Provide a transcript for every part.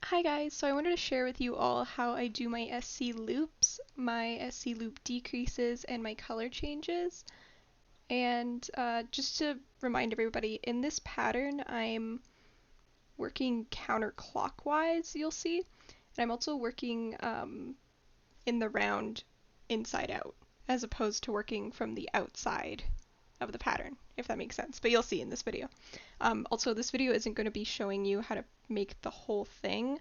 Hi guys, so I wanted to share with you all how I do my SC loops, my SC loop decreases, and my color changes. And just to remind everybody, in this pattern I'm working counterclockwise, you'll see, and I'm also working in the round inside out, as opposed to working from the outside of the pattern, if that makes sense, but you'll see in this video. Also, this video isn't going to be showing you how to make the whole thing.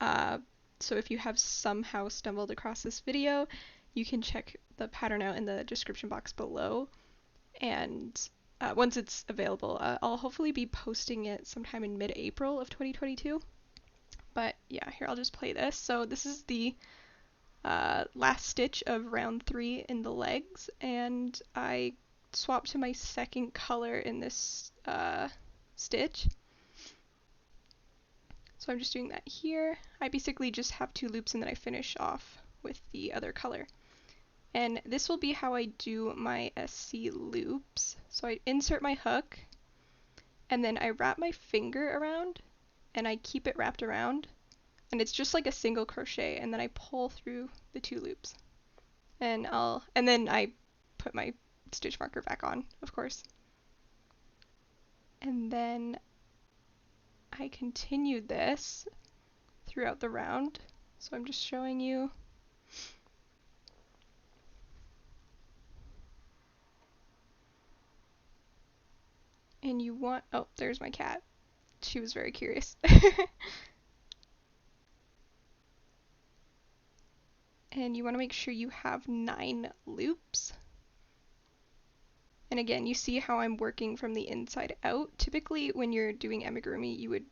So if you have somehow stumbled across this video, you can check the pattern out in the description box below. And once it's available, I'll hopefully be posting it sometime in mid-April of 2022. But yeah, here I'll just play this. So this is the last stitch of round 3 in the legs, and I swapped to my second color in this stitch. So I'm just doing that here. I basically just have 2 loops and then I finish off with the other color. And this will be how I do my SC loops. So I insert my hook, and then I wrap my finger around, and I keep it wrapped around, and it's just like a single crochet, and then I pull through the 2 loops. And then I put my stitch marker back on, of course. And then I continued this throughout the round. So I'm just showing you. And you want, oh, there's my cat. She was very curious. And you want to make sure you have 9 loops. And again, you see how I'm working from the inside out. Typically, when you're doing amigurumi, you would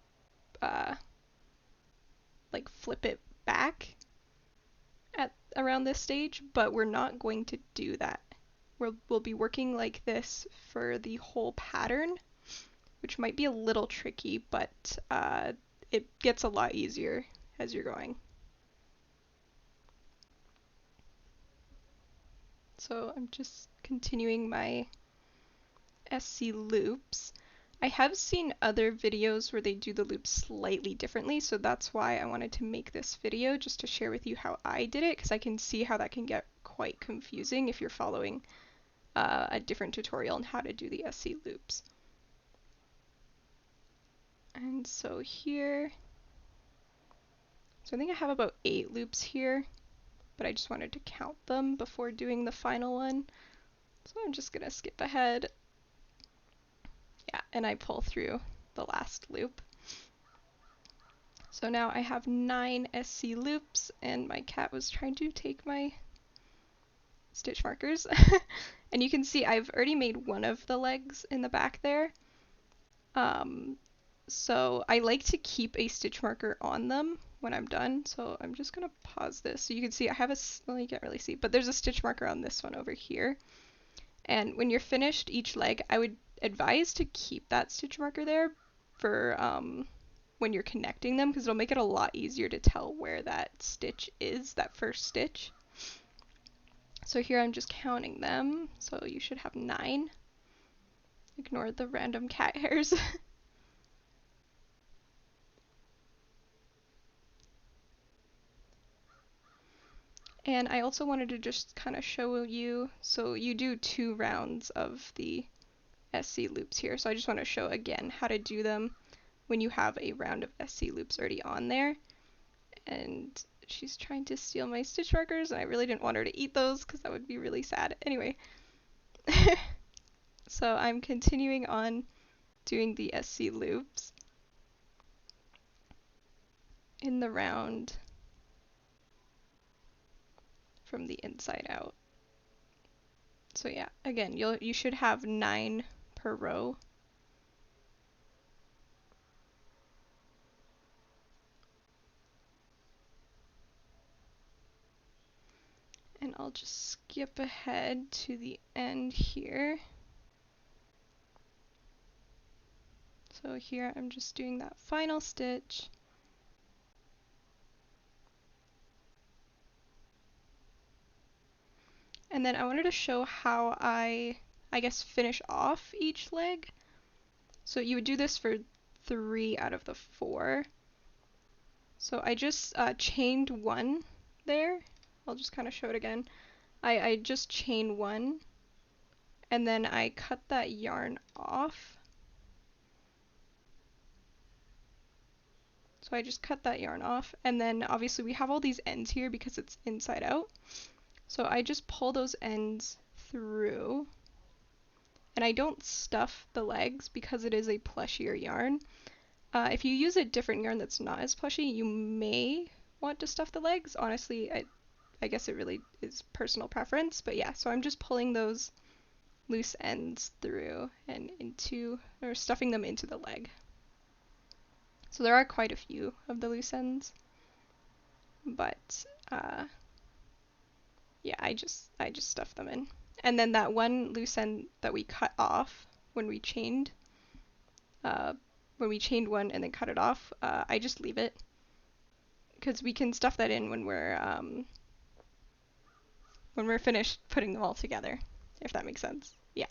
like flip it back at around this stage, but we're not going to do that. We'll be working like this for the whole pattern, which might be a little tricky, but it gets a lot easier as you're going. So I'm just continuing my SC loops. I have seen other videos where they do the loops slightly differently, so that's why I wanted to make this video, just to share with you how I did it, because I can see how that can get quite confusing if you're following a different tutorial on how to do the SC loops. And so here, so I think I have about 8 loops here, but I just wanted to count them before doing the final one. So I'm just gonna skip ahead. Yeah, and I pull through the last loop. So now I have 9 SC loops, and my cat was trying to take my stitch markers. And you can see I've already made one of the legs in the back there. So I like to keep a stitch marker on them when I'm done. So I'm just gonna pause this so you can see I have a, well, you can't really see, but there's a stitch marker on this one over here. And when you're finished each leg, I would advise to keep that stitch marker there for when you're connecting them, because it'll make it a lot easier to tell where that stitch is, that first stitch. So here I'm just counting them, so you should have 9. Ignore the random cat hairs. And I also wanted to just kind of show you, so you do 2 rounds of the SC loops here, so I just want to show again how to do them when you have a round of SC loops already on there. And she's trying to steal my stitch markers, and I really didn't want her to eat those because that would be really sad. Anyway, so I'm continuing on doing the SC loops in the round from the inside out. So yeah, again, you should have 9 per row. And I'll just skip ahead to the end here. So here I'm just doing that final stitch. And then I wanted to show how I guess finish off each leg. So you would do this for 3 out of the 4. So I just chained one there. I'll just kind of show it again. I just chain one, and then I cut that yarn off. So I just cut that yarn off, and then obviously we have all these ends here because it's inside out. So I just pull those ends through, and I don't stuff the legs because it is a plushier yarn. If you use a different yarn that's not as plushy, you may want to stuff the legs. Honestly, I guess it really is personal preference, but yeah, so I'm just pulling those loose ends through and into, or stuffing them into the leg. So there are quite a few of the loose ends, but yeah, I just stuff them in. And then that one loose end that we cut off when we chained one and then cut it off, I just leave it because we can stuff that in when we're finished putting them all together, if that makes sense. Yeah.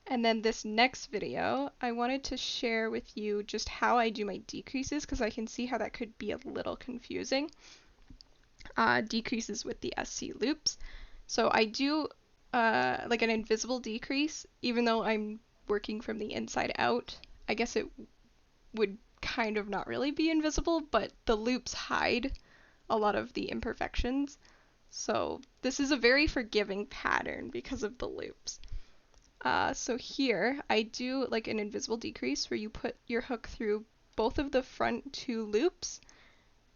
And then this next video, I wanted to share with you just how I do my decreases because I can see how that could be a little confusing. Decreases with the SC loops. So I do like an invisible decrease, even though I'm working from the inside out. I guess it would kind of not really be invisible, but the loops hide a lot of the imperfections. So this is a very forgiving pattern because of the loops. So here I do like an invisible decrease where you put your hook through both of the front two loops,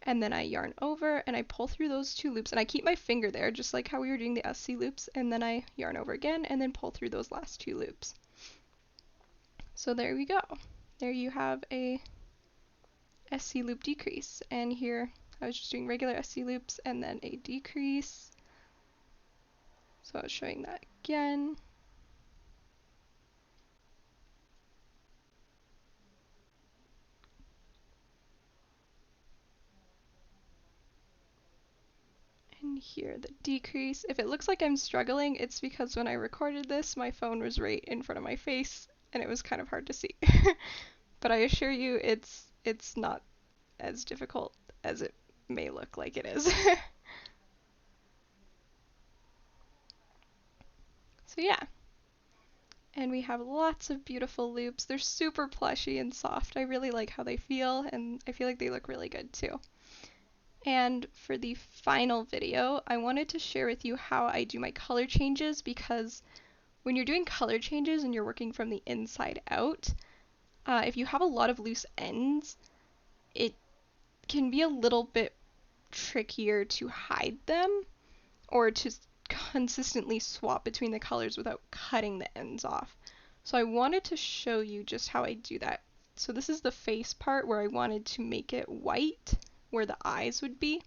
and then I yarn over and I pull through those two loops, and I keep my finger there just like how we were doing the SC loops, and then I yarn over again and then pull through those last two loops. So there we go. There you have a SC loop decrease, and here I was just doing regular SC loops and then a decrease. So I was showing that again. And here the decrease. If it looks like I'm struggling, it's because when I recorded this, my phone was right in front of my face and it was kind of hard to see. But I assure you it's not as difficult as it may look like it is. So yeah. And we have lots of beautiful loops. They're super plushy and soft. I really like how they feel, and I feel like they look really good too. And for the final video, I wanted to share with you how I do my color changes, because when you're doing color changes and you're working from the inside out, if you have a lot of loose ends, it can be a little bit trickier to hide them or to consistently swap between the colors without cutting the ends off. So I wanted to show you just how I do that. So this is the face part where I wanted to make it white, where the eyes would be.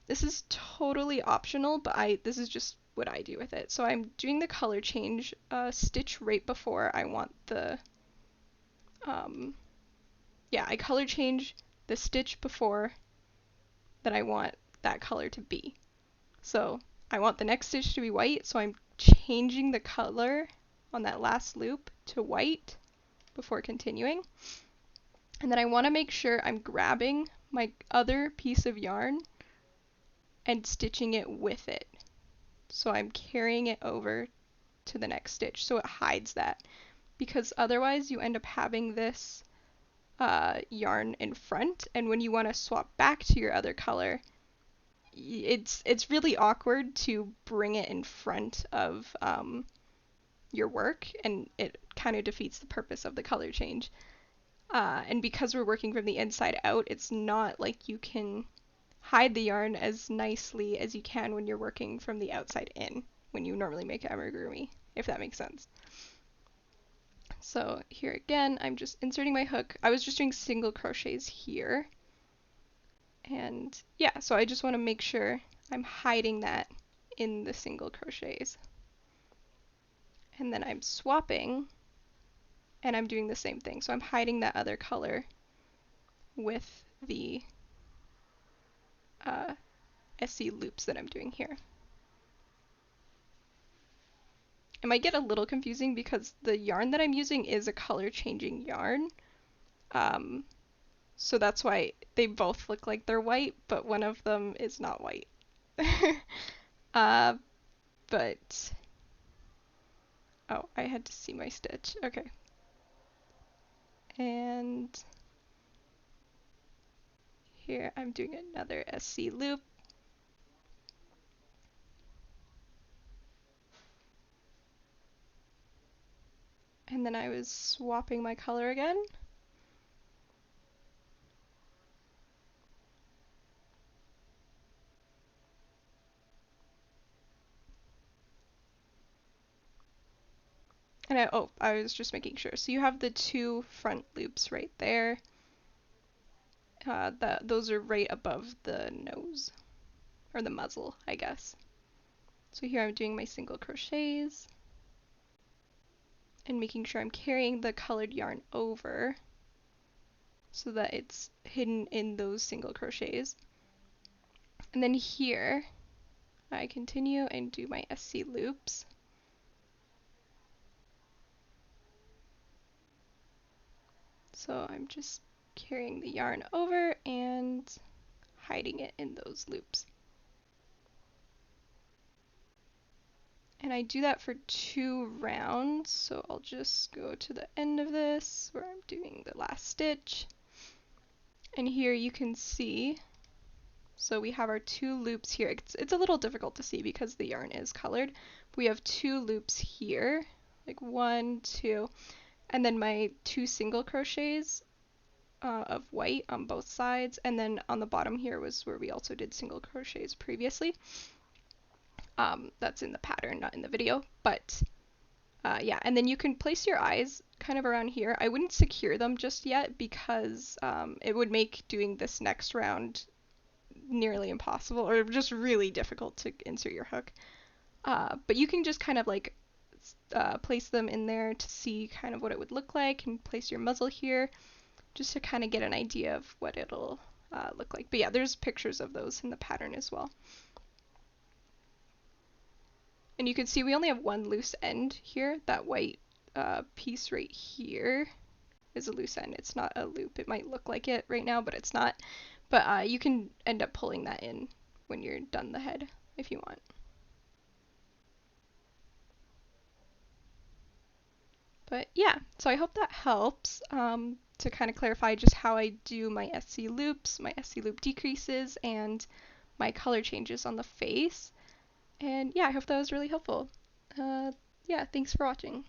This is totally optional, but this is just what I do with it. So I'm doing the color change stitch right before I want the, I color change the stitch before that I want that color to be. So I want the next stitch to be white, so I'm changing the color on that last loop to white before continuing. And then I want to make sure I'm grabbing my other piece of yarn and stitching it with it. So I'm carrying it over to the next stitch so it hides that, because otherwise you end up having this yarn in front, and when you want to swap back to your other color, it's really awkward to bring it in front of your work, and it kind of defeats the purpose of the color change. And because we're working from the inside out, it's not like you can hide the yarn as nicely as you can when you're working from the outside in, when you normally make amigurumi, if that makes sense. So here again, I'm just inserting my hook. I was just doing single crochets here. And yeah, so I just want to make sure I'm hiding that in the single crochets. And then I'm swapping, and I'm doing the same thing. So I'm hiding that other color with the SC loops that I'm doing here. It might get a little confusing because the yarn that I'm using is a color changing yarn. So that's why they both look like they're white, but one of them is not white. uh, but, oh, I had to see my stitch. Okay. And here I'm doing another SC loop. And then I was swapping my color again. And I was just making sure. So you have the two front loops right there. Those are right above the nose, or the muzzle, I guess. So here I'm doing my single crochets and making sure I'm carrying the colored yarn over so that it's hidden in those single crochets. And then here I continue and do my SC loops. So I'm just carrying the yarn over and hiding it in those loops. And I do that for 2 rounds, so I'll just go to the end of this where I'm doing the last stitch. And here you can see, so we have our 2 loops here. It's a little difficult to see because the yarn is colored. We have 2 loops here, like 1, 2, and then my 2 single crochets of white on both sides, and then on the bottom here was where we also did single crochets previously. That's in the pattern, not in the video, but yeah, and then you can place your eyes kind of around here. I wouldn't secure them just yet because it would make doing this next round nearly impossible or just really difficult to insert your hook. But you can just kind of like place them in there to see kind of what it would look like, and place your muzzle here just to kind of get an idea of what it'll look like. But yeah, there's pictures of those in the pattern as well. And you can see we only have one loose end here. That white piece right here is a loose end. It's not a loop. It might look like it right now, but it's not. But you can end up pulling that in when you're done the head if you want. But yeah, so I hope that helps to kind of clarify just how I do my SC loops, my SC loop decreases, and my color changes on the face. And yeah, I hope that was really helpful. Yeah, thanks for watching.